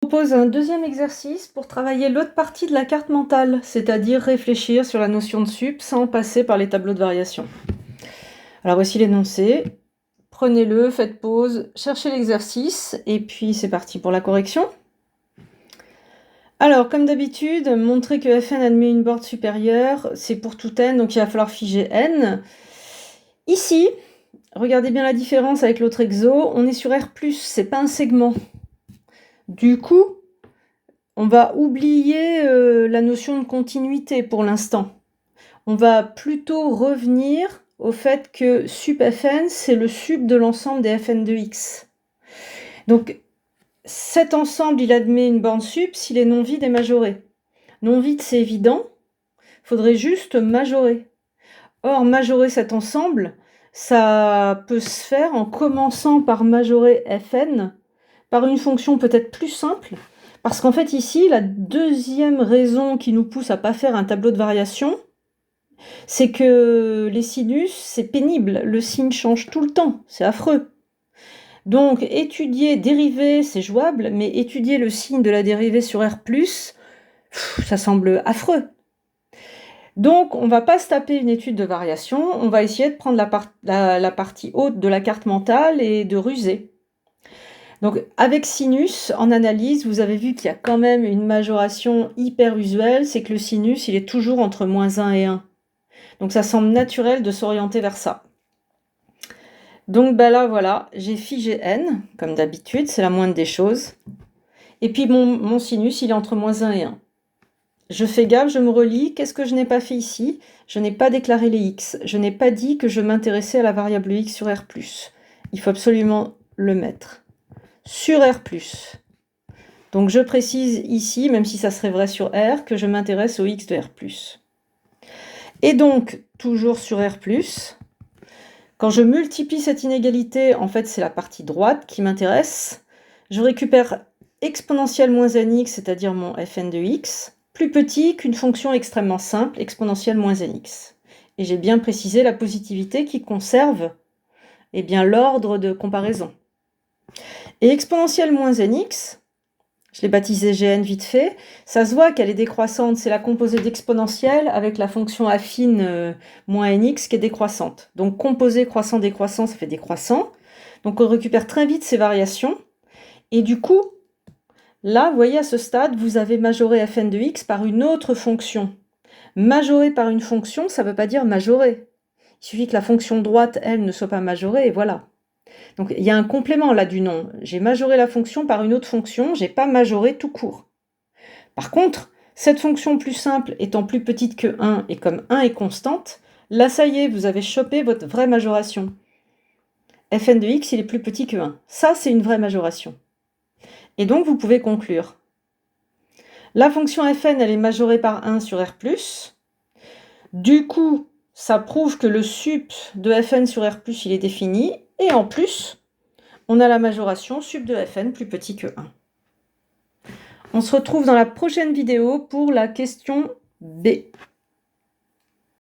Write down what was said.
Propose un deuxième exercice pour travailler l'autre partie de la carte mentale, c'est-à-dire réfléchir sur la notion de sup sans passer par les tableaux de variation. Alors voici l'énoncé. Prenez-le, faites pause, cherchez l'exercice, et puis c'est parti pour la correction. Alors, comme d'habitude, montrer que Fn admet une borne supérieure, c'est pour tout n, donc il va falloir figer n. Ici, regardez bien la différence avec l'autre exo, on est sur R+, c'est pas un segment. Du coup, on va oublier la notion de continuité pour l'instant. On va plutôt revenir au fait que sup Fn, c'est le sup de l'ensemble des Fn de x. Donc, cet ensemble, il admet une borne sup s'il est non vide et majoré. Non vide, c'est évident. Il faudrait juste majorer. Or, majorer cet ensemble, ça peut se faire en commençant par majorer Fn par une fonction peut-être plus simple, parce qu'en fait ici, la deuxième raison qui nous pousse à ne pas faire un tableau de variation, c'est que les sinus, c'est pénible, le signe change tout le temps, c'est affreux. Donc étudier dérivée, c'est jouable, mais étudier le signe de la dérivée sur R+, ça semble affreux. Donc, on ne va pas se taper une étude de variation, on va essayer de prendre la partie haute de la carte mentale et de ruser. Donc, avec sinus, en analyse, vous avez vu qu'il y a quand même une majoration hyper usuelle, c'est que le sinus, il est toujours entre -1 et 1. Donc, ça semble naturel de s'orienter vers ça. Donc, ben là, voilà, j'ai figé n, comme d'habitude, c'est la moindre des choses. Et puis, mon sinus, il est entre -1 et 1. Je fais gaffe, je me relis. Qu'est-ce que je n'ai pas fait ici? Je n'ai pas déclaré les x. Je n'ai pas dit que je m'intéressais à la variable x sur R+. Il faut absolument le mettre. Sur R+. Donc je précise ici, même si ça serait vrai sur R, que je m'intéresse au x de R+. Et donc, toujours sur R+, quand je multiplie cette inégalité, en fait c'est la partie droite qui m'intéresse, je récupère exponentielle moins nx, c'est-à-dire mon fn de x, plus petit qu'une fonction extrêmement simple, exponentielle moins nx. Et j'ai bien précisé la positivité qui conserve l'ordre de comparaison. Et exponentielle moins nx, je l'ai baptisée Gn vite fait, ça se voit qu'elle est décroissante, c'est la composée d'exponentielle avec la fonction affine moins nx qui est décroissante. Donc composée croissant-décroissant, ça fait décroissant. Donc on récupère très vite ces variations. Et du coup, là, vous voyez, à ce stade, vous avez majoré fn de x par une autre fonction. Majorer par une fonction, ça ne veut pas dire majorer. Il suffit que la fonction droite, elle, ne soit pas majorée, et voilà. Donc, il y a un complément là du nom. J'ai majoré la fonction par une autre fonction, je n'ai pas majoré tout court. Par contre, cette fonction plus simple étant plus petite que 1, et comme 1 est constante, là, ça y est, vous avez chopé votre vraie majoration. Fn de x, il est plus petit que 1. Ça, c'est une vraie majoration. Et donc, vous pouvez conclure. La fonction fn, elle est majorée par 1 sur R+. Du coup, ça prouve que le sup de fn sur R+, il est défini. Et en plus, on a la majoration sup de fn plus petit que 1. On se retrouve dans la prochaine vidéo pour la question B.